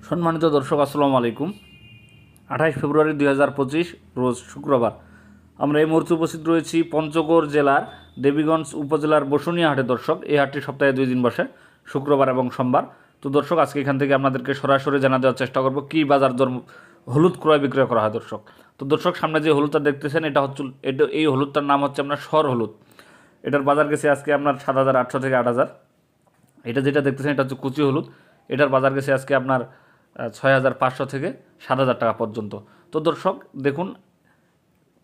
সম্মানিত দর্শক আসসালামু আলাইকুম। 28 ফেব্রুয়ারি 2025 রোজ শুক্রবার আমরা এই মুহূর্তে উপস্থিত রয়েছি পঞ্চগড় জেলার দেবীগঞ্জ উপজেলার বসুনিয়া হাটে। দর্শক, এই হাটটি সপ্তাহে 2 দিন বসে, শুক্রবার এবং সোমবার। তো দর্শক, আজকে এখান থেকে আপনাদেরকে সরাসরি জানা দেওয়ার চেষ্টা করব কী বাজার দর হলুদ ক্রয় বিক্রয় করা হয়। দর্শক, তো দর্শক সামনে যে হলুদটা দেখতেছেন এই হলুদটার নাম হচ্ছে আপনার সর হলুদ। এটার বাজার গেছে আজকে আপনার 7,800 থেকে 8,000। এটা যেটা দেখতেছেন এটা হচ্ছে কুচি হলুদ। এটার বাজার গেছে আজকে আপনার 6,500 থেকে 7,000 টাকা পর্যন্ত। তো দর্শক দেখুন,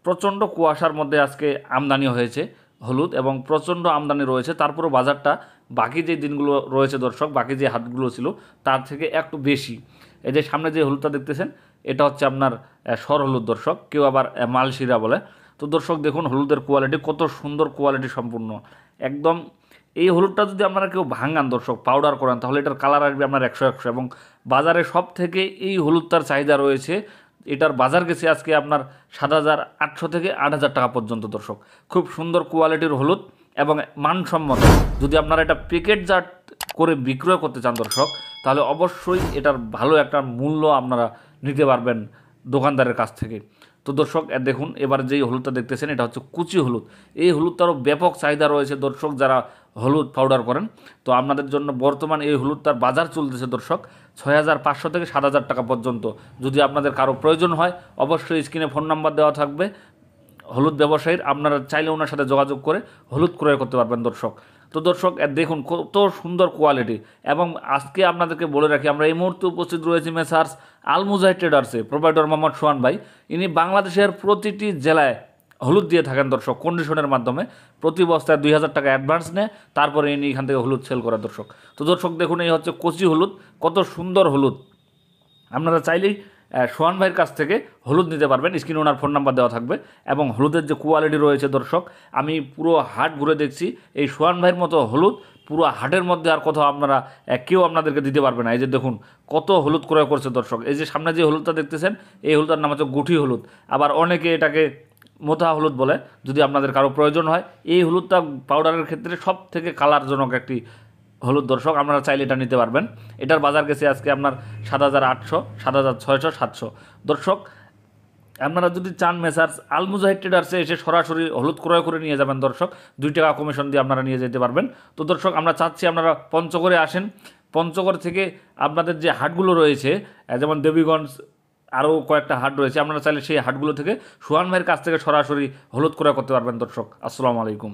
প্রচণ্ড কুয়াশার মধ্যে আজকে আমদানি হয়েছে হলুদ এবং প্রচণ্ড আমদানি রয়েছে। তারপরও বাজারটা বাকি যে দিনগুলো রয়েছে দর্শক, বাকি যে হাটগুলো ছিল তার থেকে একটু বেশি। এই যে সামনে যে হলুদটা দেখতেছেন এটা হচ্ছে আপনার সর হলুদ দর্শক, কেউ আবার মালশিরা বলে। তো দর্শক দেখুন হলুদের কোয়ালিটি কত সুন্দর, কোয়ালিটি সম্পূর্ণ একদম। এই হলুদটা যদি আপনারা কেউ ভাঙান দর্শক, পাউডার করেন, তাহলে এটার কালার আসবে আপনার 100 এবং বাজারে সব থেকে এই হলুদটার চাহিদা রয়েছে। এটার বাজার গেছে আজকে আপনার 7,800 থেকে 8,000 টাকা পর্যন্ত। দর্শক, খুব সুন্দর কোয়ালিটির হলুদ এবং মানসম্মত। যদি আপনারা এটা প্যাকেটজাত করে বিক্রয় করতে চান দর্শক, তাহলে অবশ্যই এটার ভালো একটা মূল্য আপনারা নিতে পারবেন দোকানদারের কাছ থেকে। তো দর্শক দেখুন, এবার যেই হলুদটা দেখতেছেন এটা হচ্ছে কুচি হলুদ। এই হলুদটারও ব্যাপক চাহিদা রয়েছে দর্শক, যারা হলুদ পাউডার করেন। তো আপনাদের জন্য বর্তমান এই হলুদটার বাজার চলতেছে দর্শক 6,500 থেকে 7,000 টাকা পর্যন্ত। যদি আপনাদের কারো প্রয়োজন হয় অবশ্যই স্ক্রিনে ফোন নাম্বার দেওয়া থাকবে হলুদ ব্যবসায়ীর, আপনারা চাইলে ওনার সাথে যোগাযোগ করে হলুদ ক্রয় করতে পারবেন দর্শক। তো দর্শক দেখুন কত সুন্দর কোয়ালিটি। এবং আজকে আপনাদেরকে বলে রাখি, আমরা এই মুহূর্তে উপস্থিত রয়েছি মেসার্স আল মুজাহিদ ট্রেডার্সে। প্রোভাইডার মোহাম্মদ সোহান ভাই, ইনি বাংলাদেশের প্রতিটি জেলায় হলুদ দিয়ে থাকেন দর্শক, কন্ডিশনের মাধ্যমে। প্রতি বস্তায় 2,000 টাকা অ্যাডভান্স নেয়, তারপরে ইনি এখান থেকে হলুদ সেল করে দর্শক। তো দর্শক দেখুন, এই হচ্ছে কচি হলুদ, কত সুন্দর হলুদ। আপনারা চাইলেই সোহান ভাইয়ের কাছ থেকে হলুদ নিতে পারবেন, স্ক্রিনে ওনার ফোন নাম্বার দেওয়া থাকবে। এবং হলুদের যে কোয়ালিটি রয়েছে দর্শক, আমি পুরো হাট ঘুরে দেখছি, এই সোহান ভাইয়ের মতো হলুদ পুরো হাটের মধ্যে আর কোথাও আপনারা কেউ আপনাদেরকে দিতে পারবে না। এই যে দেখুন কত হলুদ ক্রয় করছে দর্শক। এই যে সামনে যে হলুদটা দেখতেছেন এই হলুদটার নাম হচ্ছে গুঠি হলুদ, আবার অনেকে এটাকে মোথা হলুদ বলে। যদি আপনাদের কারো প্রয়োজন হয়, এই হলুদটা পাউডারের ক্ষেত্রে সব থেকে কালারজনক একটি হলুদ দর্শক, আপনারা চাইলে এটা নিতে পারবেন। এটার বাজার গেছে আজকে আপনার 7,800, 7,600, 700। দর্শক, আপনারা যদি চান মেসার্স আল মুজাহিদ ট্রেডার্সে এসে সরাসরি হলুদ ক্রয় করে নিয়ে যাবেন দর্শক, 2 টাকা কমিশন দিয়ে আপনারা নিয়ে যেতে পারবেন। তো দর্শক, আমরা চাচ্ছি আপনারা পঞ্চগড়ে আসেন। পঞ্চগড় থেকে আপনাদের যে হাটগুলো রয়েছে, যেমন দেবীগঞ্জ, আরও কয়েকটা হাট রয়েছে, আপনারা চাইলে সেই হাটগুলো থেকে সোহান ভাইয়ের কাছ থেকে সরাসরি হলুদ ক্রয় করতে পারবেন দর্শক। আসসালামু আলাইকুম।